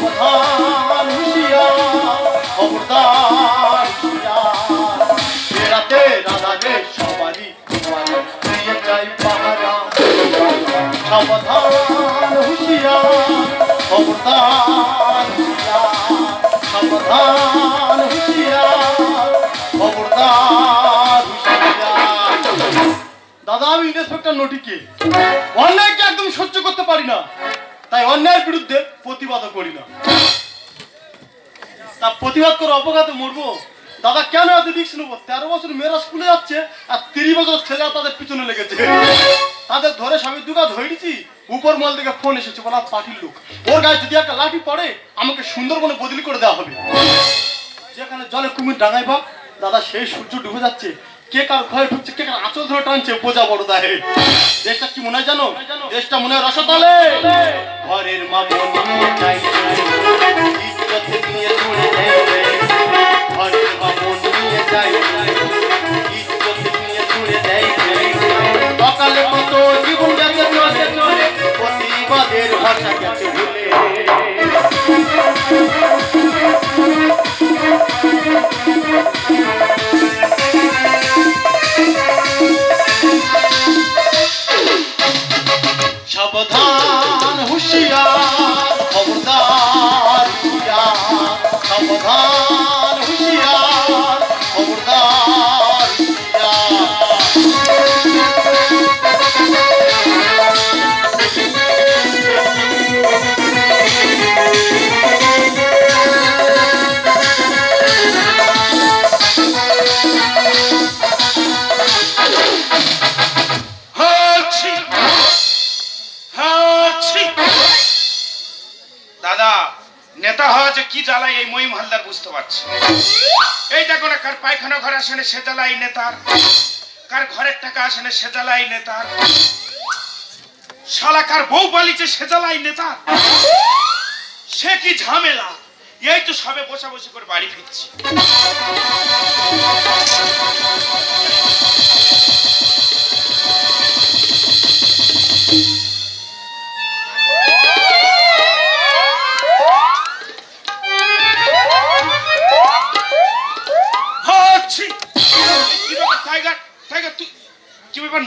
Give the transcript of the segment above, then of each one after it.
সাবধান হুঁশিয়ার খবরদার রাতে রাধারে সবারই দিয়ে যাই পাহারা সাবধান হুঁশিয়ার খবরদার সাবধান হুঁশিয়ার খবরদার দাদা আমি ইন্সপেক্টর নটিকে অন্যায়কে একদম সহ্য করতে পারি না, তাই অন্যায়ের বিরুদ্ধে প্রতিবাদও করি না। তা প্রতিবাদ করে অপঘাতে মরবো? দাদা কেন এত রিস্ক নেবো? 13 বছর মেয়েরা স্কুলে যাচ্ছে আর 30 বছর ছেলেরা তাদের পিছনে লেগেছে। তাদের ধরে স্বামী দুগা ধরেছি, উপর মল থেকে ফোন এসেছে বলা পার্টির লোক, ওর গায়ে যদি একটা লাঠি পড়ে আমাকে সুন্দরবনে বদলি করে দেওয়া হবে। যেখানে জলে কুমির ডাঙাই বা দাদা সেই সূর্য ডুবে যাচ্ছে, কে কার ঘরে ঢুকছে, কে কার আঁচল ধরে টানছে বোঝা বড় দাহে। দেশটা কি মনে হয় জানো? দেশটা মনে হয় রসতলে। ঘরের মা বনিয়ে যাই ইজ্জত নিয়ে ছুড়ে দেয়, ঘরের মা বনিয়ে যাই ইজ্জত নিয়ে ছুড়ে দেয়। সকালে কত জীবন গেছে চলে চলে, প্রতিবাদের ভাষা গেছে ভুলে। সাবধান হুঁশিয়ার খবরদার সাবধান হুঁশিয়ার খবরদার দাদা নেতা হওয়া যে কি জ্বালায় এই মহিম হালদার বুঝতে পারছি। এই দেখো না, কার পায়খানা ঘর আসে না সে জ্বালাই নেতার, কার ঘরের টাকা আসে না সে জ্বালাই নেতার, শালা কার বউ পালিছে সে জ্বালাই নেতার। সে কি ঝামেলা! এই তো সবে বসা বসি করে বাড়ি ফিরছি।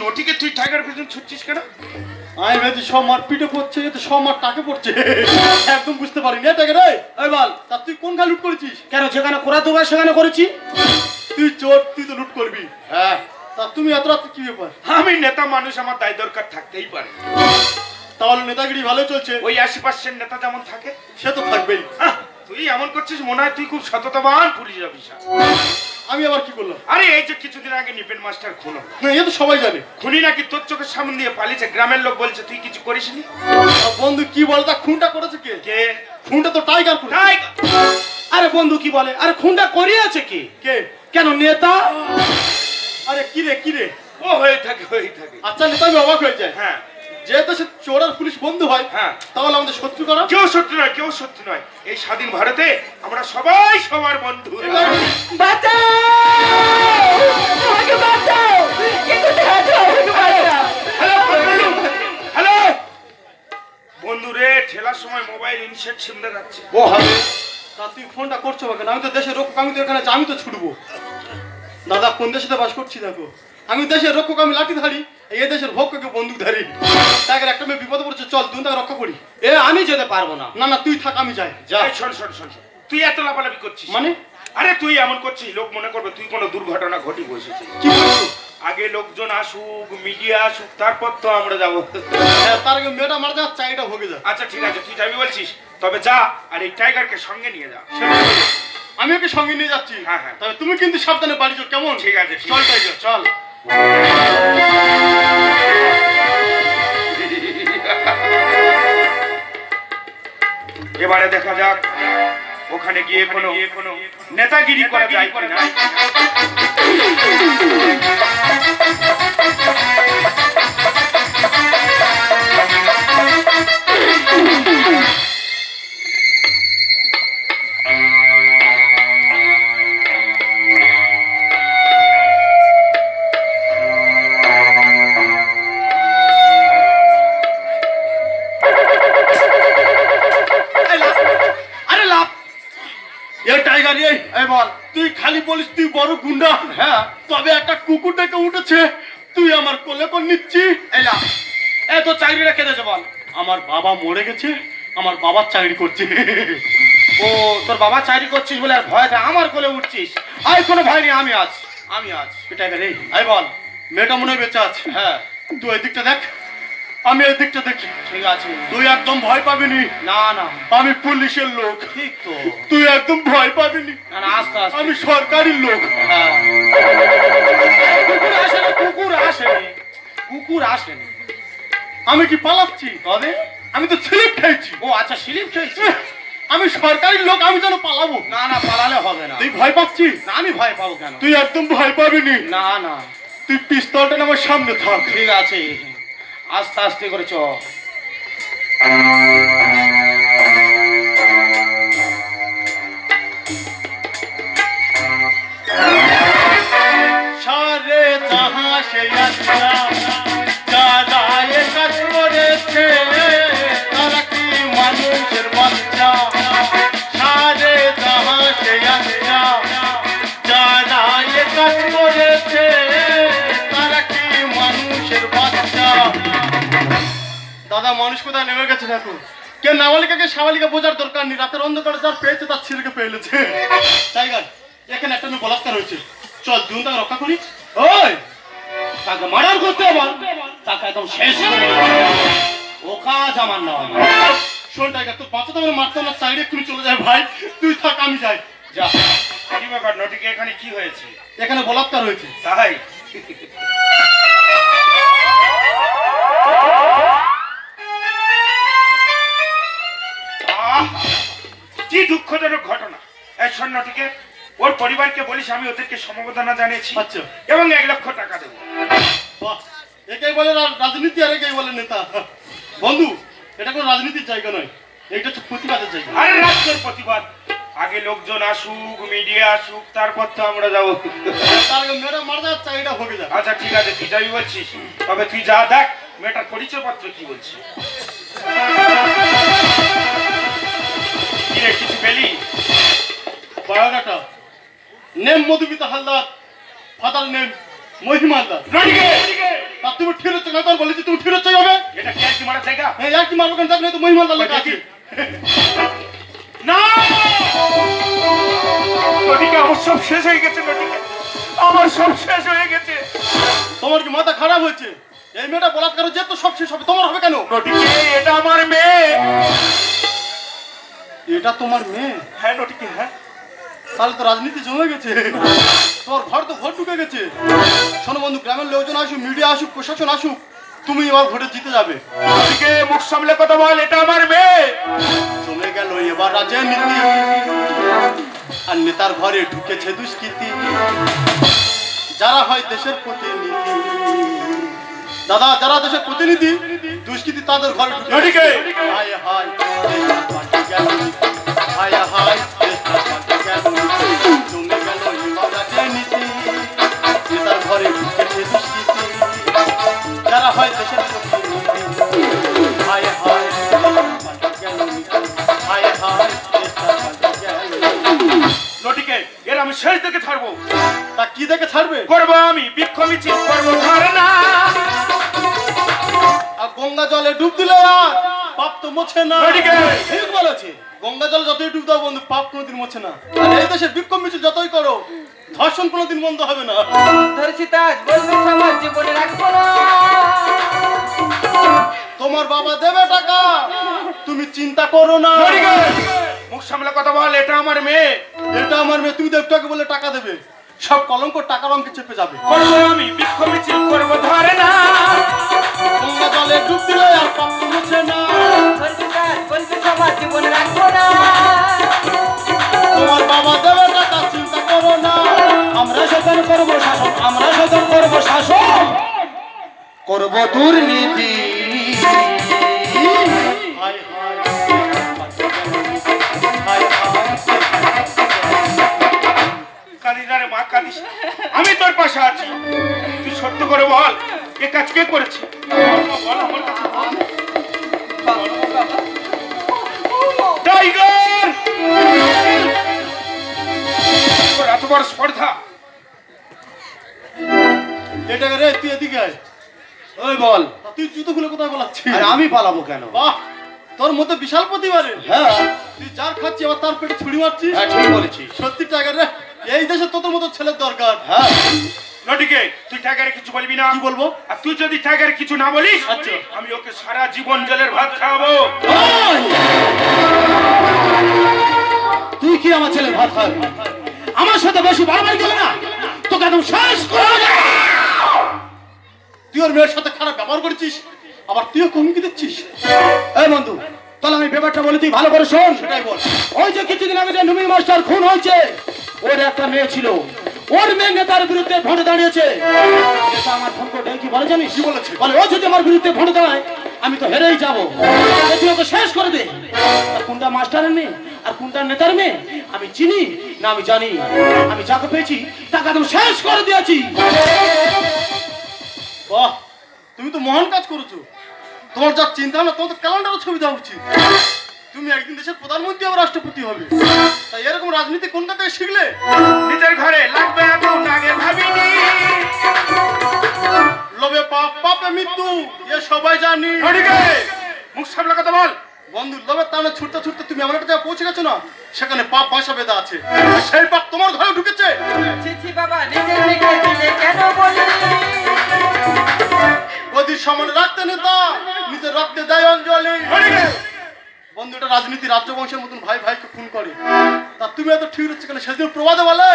নটিকে তুই টাইগার পিছন ছুটছিস কেন? আমি ভেবেছি সব মার পিঠে পড়ছে, তো সব মার টাকে পড়ছে, একদম বুঝতে পারিনি। টাকে রে ওই বল, তা তুই কোন গা লুট করেছিস? কেন যেখানে করা দেওয়া সেখানে করেছি। তুই চোর, তুই তো লুট করবি। হ্যাঁ, তা তুমি এত রাতে কি ব্যাপার? আমি নেতা মানুষ, আমার দায় দরকার থাকতেই পারে। তাহলে নেতাগিরি ভালোই চলছে? ওই 80% নেতা যেমন থাকে সে তো থাকবেই। তুই এমন করছিস মনে হয় তুই খুব সততাবান পুলিশ অফিসার। আমি আবার কি করলাম? আরে এই যে কিছুদিন আগে নিপেন মাস্টার খুন, এ তো সবাই জানে। খুনি নাকি তোর চোখের সামনে দিয়ে পালিয়েছে, গ্রামের লোক বলছে তুই কিছু করিসনি। বন্ধু কি বলে, তা খুনটা করেছে কে? কে? খুনটা তো টাইগার করেছে। টাইগার? আরে বন্ধু কি বলে, আরে খুনটা করিয়েছে কি? কে? কেন নেতা? আরে কি রে কি রে? ও হয়ে থাকে হয়ে থাকে। আচ্ছা নেতা আমি অবাক হয়ে যায়। হ্যাঁ, যেহেতু সে চোর আর পুলিশ বন্ধু হয়, হ্যাঁ, তাহলে আমাদের শত্রু করা? কেউ সত্যি নয়, কেউ সত্যি নয়। এই স্বাধীন ভারতে আমরা সবাই সবার বন্ধু। হ্যালো বন্ধু রে, ঠেলার সময় মোবাইল ইনসেট সিমটা যাচ্ছে। ও হবে। তা তুই ফোনটা করছো কেন? আমি তো দেশের রক্ষক, আমি তো এখানে আছি, আমি তো ছুটবো। দাদা কোন দেশে বাস করছি দেখো, আমি দেশের রক্ষক, আমি লাঠি ধারি, এই দেশের ভক্ষকে বন্দুক ধারি। তাকে একটা মেয়ে বিপদে পড়ছে, চল তুই তাকে রক্ষা করি। এ আমি যেতে পারবো না। না না তুই থাক, আমি যাই। যা। শোন শোন শোন, তুই এত লাফালাফি করছিস মানে? আরে তুই এমন করছিস লোক মনে করবে তুই কোনো দুর্ঘটনা ঘটি বসেছিস। কি বলছো? আগে লোকজন আসুক, মিডিয়া আসুক, তারপর তো আমরা যাবো। হ্যাঁ, তার আগে মেয়েটা মারা যা, চাইটা ভোগে যা। আচ্ছা ঠিক আছে, তুই যাবি বলছিস, তবে যা, আর এই টাইগারকে সঙ্গে নিয়ে যা। আমি ওকে সঙ্গে নিয়ে যাচ্ছি। হ্যাঁ হ্যাঁ, তবে তুমি কিন্তু সাবধানে বাড়ি যাও, কেমন? ঠিক আছে। চল টাইগার চল। এবারে দেখা যাক ওখানে গিয়ে কোনো নেতাগিরি করা যায় কিনা। টাইগার এই বল, তুই খালি বলিস তুই বড় গুন্ডা। হ্যাঁ, তবে একটা কুকুর ডেকে উঠেছে, তুই আমার কোলে করে নিচ্ছি। এলা এ তো চাকরিটা কেটেছে বল। আমার বাবা মরে গেছে, আমার বাবার চাকরি করছে। ও তোর বাবা চাকরি করছিস বলে আর ভয়টা আমার কোলে উঠছিস। আই কোনো ভয় নেই, আমি আছি। টাইগার এই বল, মেয়েটা মনে হয় বেঁচে আছে। হ্যাঁ তুই এই দিকটা দেখ, আমি এই দিকটা দেখি। ঠিক আছে। তুই একদম ভয় পাবিনি। না না আমি পুলিশের লোক। ঠিক তো। তুই একদম ভয় পাবিনি। না না আস্তে আস্তে। আমি সরকারি লোক। হ্যাঁ কুকুর আসেনি, কুকুর আসেনি। আমি কি পালাচ্ছি? তবে আমি তো স্লিপ খেয়েছি। ও আচ্ছা স্লিপ খেয়েছি। আমি সরকারি লোক, আমি যেন পালাবো? না না পালালে হবে না। তুই ভয় পাচ্ছিস? না আমি ভয় পাবো কেন? তুই একদম ভয় পাবিনি। না না তুই পিস্তলটা আমার সামনে থাক। ঠিক আছে, আস্তে আস্তে করে চ। সারে জাহাঁ সে আচ্ছা যারা এ কাজ করেছে তারা কি মানুষের বাচ্চা? সারে জাহাঁ সে আচ্ছা যারা এ কাজ করেছে তারা কি মানুষের বাচ্চা? দাদা মানুষ কোথায় নেমে গেছে দেখো। কেউ নাবালিকাকে সাবালিকা বোঝার দরকার নেই, রাতের অন্ধকারে যার পেয়েছে তার ছেলেকে পেয়েছে। টাইগার এখানে একটা মেয়ে বলাৎকার হয়েছে, চল দুজন তাকে রক্ষা করি। ওই তাকে মার্ডার করতে বল, তাকে একদম শেষ করে দেব। ও কাজ আমার নয়। শোন টাইগার, তোর বাচ্চা তো আমার মারতে না, চাইলে এক্ষুনি চলে যায়। ভাই তুই থাক, আমি যাই। যা। কি ব্যাপার নটিকে, এখানে কি হয়েছে? এখানে বলাৎকার হয়েছে। তাই কি দুঃখজনক ঘটনা। এই সৈন্যটিকে ওর পরিবারকে বলিস আমি ওদেরকে সমবেদনা জানিয়েছি আচ্ছা। এবং 1 লক্ষ টাকা দেবো। বাহ, এটাই বলে রাজনীতি আর এটাই বলে নেতা। বন্ধু, এটা কোনো রাজনীতির জায়গা নয়, এটা হচ্ছে প্রতিবাদের জায়গা। আরে রাজ্যের প্রতিবাদ, আগে লোকজন আসুক, মিডিয়া আসুক, তারপর তো আমরা যাবো। তার আগে মেয়েটা মারা যাচ্ছে, এটা ভোগে যাবে। আচ্ছা ঠিক আছে, তুই যাবি বলছিস, তবে তুই যা দেখ মেয়েটার পরিচয়পত্র কি বলছে। কি রে, কিছু পেলি? Biodata name Madhumita Haldar, father name Mahima Haldar. তা তুমি ঠিক হচ্ছে না, তোর বলেছি তুমি ঠিক হচ্ছে হবে। এটা কি আর কি মারা জায়গা? হ্যাঁ, আর কি মারবো কেন, যাক তো মহিমা হালদার লেখা আছে। না, নটিকে আমার সব শেষ হয়ে গেছে। নটিকে আমার সব শেষ হয়ে গেছে। তোমার কি মাথা খারাপ হয়েছে? এই মেয়েটা বলাৎকার যে তো সব শেষ হবে, তোমার হবে কেন? নটিকে এটা আমার মেয়ে। এটা তোমার মেয়ে? হ্যাঁ নটিকে, হ্যাঁ। তাহলে তো রাজনীতি জমে গেছে, তোর ঘর তো ভোট ঢুকে গেছে। শোনো বন্ধু, গ্রামের লোকজন আসুক, মিডিয়া আসুক, প্রশাসন আসুক, তুমি এবার ভোটে জিতে যাবে। নটিকে মুখ সামলে কথা বল, এটা আমার মেয়ে। জমে গেল এবার রাজনীতি, আর নেতার ঘরে ঢুকেছে দুষ্কৃতি। যারা হয় দেশের প্রতিনিধি, দাদা যারা দেশের প্রতিনিধি, দুষ্কৃতি তাদের ঘরে ঢুকে। নটিকে হায় হায় পার্টি গেল, হায় হায় পার্টি গেল, জমে গেল এবার রাজনীতি, নেতার ঘরে ঢুকেছে দুষ্কৃতি। যারা হয় দেশের প্রতিনিধি, হায় হায় পার্টি গেল, হায় হায় পার্টি গেল। নটিকে এর আমি শেষ দেখে ছাড়বো। তা কি দেখে ছাড়বে? করবো আমি বৃক্ষ মিছিল, করবো ধারণা। আর গঙ্গা জলে ডুব দিলে আর পাপ তো মোছে না। নটিকে ঠিক বলেছে, গঙ্গা জলে যতই ডুব দাও বন্ধু, পাপ কোনোদিন মোছে না। আর এই দেশে বিক্ষোভ মিছিল যতই করো, ধর্ষণ কোনোদিন বন্ধ হবে না। ধর্ষিতা বলবে সমাজ জীবনে রাখবো না। তোমার বাবা দেবে টাকা, তুমি চিন্তা করো না। নটিকে মুখ সামলে কথা বল, এটা আমার মেয়ে। এটা আমার মেয়ে, তুমি তো একটু আগে বলে টাকা দেবে, সব কলঙ্ক টাকার অঙ্কে চেপে যাবে। করবো আমি বৃক্ষ মিছিল, করবো ধারণা। গঙ্গা জলে ডুব দিলে আর পাপ তো মোছে না। ধর্ষিতা বলবে সমাজ জীবনে রাখবো না। তোমার বাবা দেবে টাকা, চিন্তা করো না। আমরা শাসন করবো শাসন, আমরা শাসন করবো শাসন, করবো দুর্নীতি। হায় হায় হায় হায়। কাঁদিস না রে মা, কাঁদিস না। আমি তোর পাশে আছি, তুই সত্য করে বল এ কাজ কে করেছে। বল আমার কাছে বল। টাইগার পরস্পর স্পর্ধা। এটাকে রে তুই এদিকে আয়। ওই বল। তুই জুতো খুলে কোথায় বলাচ্ছিস? আর আমি পালাবো কেন? বাহ, তোর মধ্যে বিশাল প্রতিবারে। হ্যাঁ তুই যার খাচ্ছি আবার তার পেটে ছুরি মারছিস। হ্যাঁ ঠিক বলেছিস। সত্যি টাইগার রে, এই দেশে তোদের মতো ছেলের দরকার। হ্যাঁ নটিকে তুই টাইগারে কিছু বলবি না? কি বলবো? আর তুই যদি টাইগারে কিছু না বলিস, আচ্ছা। আমি ওকে সারা জীবন জেলের ভাত খাওয়াবো। ওই! তুই কি আমার ছেলে ভাত খাবি? আমার সাথে বেশি বাড়াবাড়ি করবে না, তোকে একদম শেষ করে দেব। তুই ওর মেয়ের সাথে খারাপ ব্যবহার করেছিস, আবার তুইও হুমকি দিচ্ছিস। এই বন্ধু, তাহলে আমি ব্যাপারটা বলি, তুই ভালো করে শোন। সেটাই বল। ওই যে কিছুদিন আগে যে নুমি মাস্টার খুন হয়েছে, ওর একটা মেয়ে ছিল, ওর মেয়ে নেতার বিরুদ্ধে ভোটে দাঁড়িয়েছে। নেতা আমার ফোন করে কি বলে জানিস? কি বলেছে? বলে ও যদি আমার বিরুদ্ধে ভোটে দাঁড়ায় আমি তো হেরেই যাবো, তুই ওকে শেষ করে দে। তা কোনটা মাস্টারের মেয়ে আর কোনটা নেতার মেয়ে আমি চিনি না, আমি জানি। আমি যাকে পেয়েছি তাকে একদম শেষ করে দিয়েছি। বাহ, তুমি তো মহান কাজ করেছো। তোমার যা চিন্তা ভাবনা, তোমার তো ক্যালেন্ডারও ছবি দেওয়া উচিত। তুমি একদিন দেশের প্রধানমন্ত্রী আবার রাষ্ট্রপতি হবে। তাই এরকম রাজনীতি কোনটা থেকে শিখলে? নিজের ঘরে লাগবে আগুন আগে ভাবিনি। লোভে পাপ, পাপে মৃত্যু, এ সবাই জানি। নটিকে মুখ সামলা কথা বল। বন্ধু, লোভের টানে ছুটতে ছুটতে তুমি এমন একটা জায়গায় পৌঁছে গেছো না, সেখানে পাপ বাসা বেঁধে আছে। আর সেই পাপ তোমার ঘরে ঢুকেছে। ছি বাবা, নিজের দিকে দিলে কেন বলি? গদির সামনে রাখতে নেতা, নিজের রক্তে দেয় অঞ্জলি। নটিকে বন্ধু, এটা রাজনীতি, রাজ্যবংশের মতন ভাই ভাইকে খুন করে। তা তুমি এত ঠিক হচ্ছে কেন? সেদিন প্রবাদে বলে,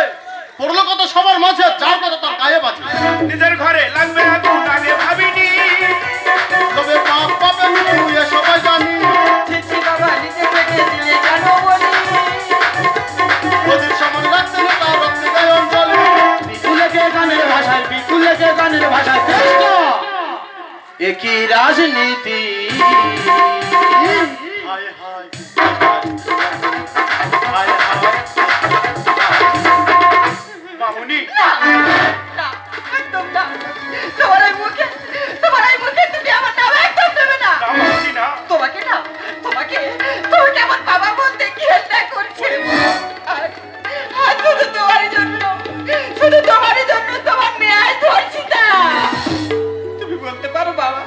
পড়লো কথা সবার মাঝে, যার কথা তার গায়ে বাজে। নিজের ঘরে লাগবে আগুন আগে ভাবিনি। তবে পাপ, পাপে মৃত্যু, এ সবাই জানি। ছি বাবা, নিজের দিকে দিলে কেন বলি? গদির সামনে রাখতে নেতা, রক্তে দেয় অঞ্জলি। বিপুলকে গানের ভাষায়, বিপুলকে গানের ভাষায় কৃষ্ণ একই রাজনীতি। হায় হায় হায় হায়। মামুনি না, একদম না। তোমার এই মুখে তুমি আমার নাম একদম দেবে না। না মামুনি না। তোমাকে আমার বাবা বলতে ঘৃণা করছে। আর শুধু তোমারই জন্য তোমার মেয়ে আজ ধরছি না। তুমি বলতে পারো বাবা,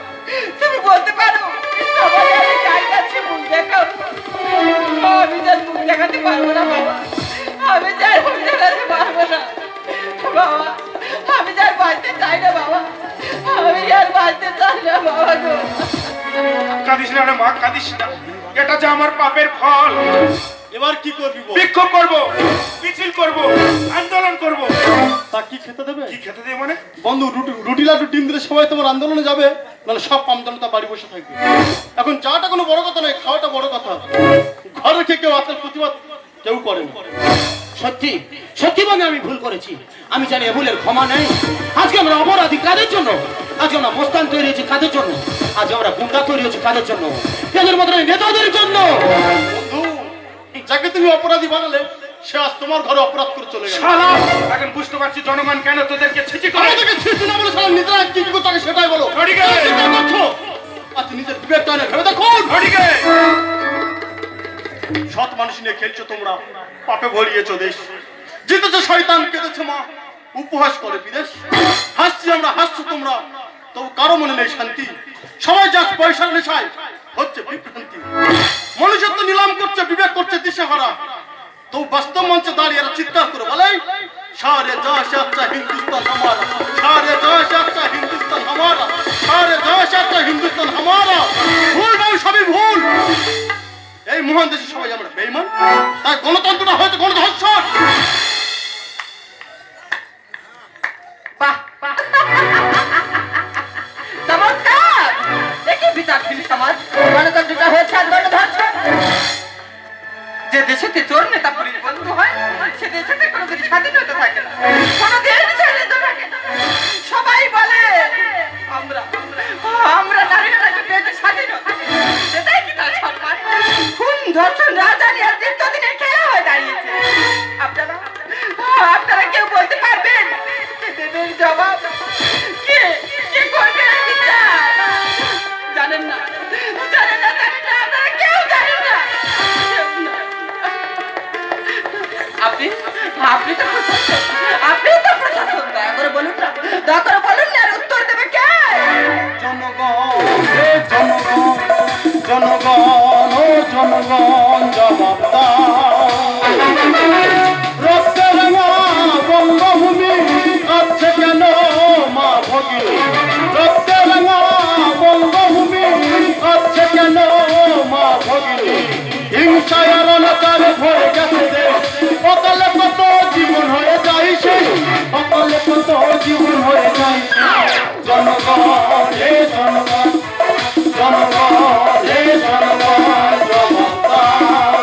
তুমি বলতে পারো সবাই আমি কার কাছে মুখ দেখাবো? আমি যার মুখ দেখাতে পারবো না বাবা, আমি যার মুখ দেখাতে পারবো না বাবা, আমি যার বাঁচতে চাই না বাবা, আমি আর বাঁচতে চাই না বাবা গো। কাঁদিস না রে মা, কাঁদিস না। এটা যে আমার পাপের ফল। এবার কি করবি বল? বিক্ষোভ করব, মিছিল করব, আন্দোলন করব। তা কি খেতে দেবে? কি খেতে দেবে মানে? বন্ধু, রুটি লাড্ডু ডিম দিলে সবাই তোমার আন্দোলনে যাবে, নাহলে সব পামদানতা বাড়ি বসে থাকবে। এখন যাওয়াটা কোনো বড় কথা নয়, খাওয়াটা বড় কথা। ঘরে খেয়ে কেউ আজকাল প্রতিবাদ কেউ করে না। সত্যি সত্যি মানে আমি ভুল করেছি, আমি জানি এ ভুলের ক্ষমা নেই। আজকে আমরা অপরাধী কাদের জন্য? আজকে আমরা মোস্তান তৈরি হয়েছি কাদের জন্য? আজ আমরা গুন্ডা তৈরি হয়েছি কাদের জন্য? এদের মধ্যে নেতাদের জন্য। বন্ধু, যাকে তুমি অপরাধী বানালে, সে আজ তোমার ঘরে অপরাধ করে চলে গেল। শালা, এখন বুঝতে পারছি জনগণ কেন তোদেরকে ছিচি করে। আমাদেরকে ছিটতে না বলে সারা নিজেরা কি কি করছো আগে সেটাই বলো। নটিকে! কি করছো? আচ্ছা, নিজের বিবেক টানে ভেবে দেখো। নটিকে সৎ মানুষ নিয়ে খেলছো তোমরা, পাপে ভরিয়েছো দেশ। জিতেছে শয়তান, কেঁদেছে মা, উপহাস করে বিদেশ। হাসছি আমরা, হাসছো তোমরা, তবু কারো মনে নেই শান্তি। সবাই যাক পয়সার নেশায়, হচ্ছে বিভ্রান্তি। মনুষ্যত্ব নিলাম করছে, বিবেক করছে দিশেহারা। তবু বাস্তব মঞ্চে দাঁড়িয়ে এরা চিৎকার করে বলে, সারে জয় সে আচ্ছা হিন্দুস্তান হামারা, সারে জয় সে আচ্ছা হিন্দুস্তান হামারা, সারে জয় সে আচ্ছা হিন্দুস্তান হামারা। ভুল নয়, সবই ভুল। এই মহান দেশে সবাই আমরা বেঈমান, তাই গণতন্ত্রটা হয়েছে গণধর্ষণ। বাহ, চমৎকার! দেখি বিচারশীল সমাজ, গণতন্ত্রটা হয়েছে আর গণধর্ষণ। যে দেশেতে চোর নেতা পুলিশ বন্ধু হয়, সে দেশেতে কোনোদিন স্বাধীনতা থাকে না, কোনো দেশ স্বাধীনতা থাকে না। সবাই বলে আমরা নারীরা পেয়েছে স্বাধীনতা, সেটাই কি তার সম্মান? খুন ধর্ষণ রাজধানী আর দীর্ঘদিনের খেলা হয়ে দাঁড়িয়েছে। আপনারা কেউ বলতে পারবেন দেবের জবাব? কে করবে এই বিচার? জানেন না, আপনারা কেউ জানেন না। আপনি তো প্রশাসন, আপনি তো প্রশাসন, দয়া করে বলুন না, দয়া করে বলুন না, এর উত্তর দেবে কে? জনগণ হে জনগণ, জনগণ ও জনগণ জবাব দাও। রক্তে রাঙা বঙ্গভূমি আছে কেন মা ভগিনী? রক্তে রাঙা বঙ্গভূমি আছে কেন মা ভগিনী? হিংসায় আর অনাচারে ভরে গেছে দেশ, অকালে কত জীবন হয়ে যায় সেই, অকালে কত জীবন হয়ে যায় সেই। জনগণ হে জনগণ, জনগণ হে জনগণ জবাব দাও।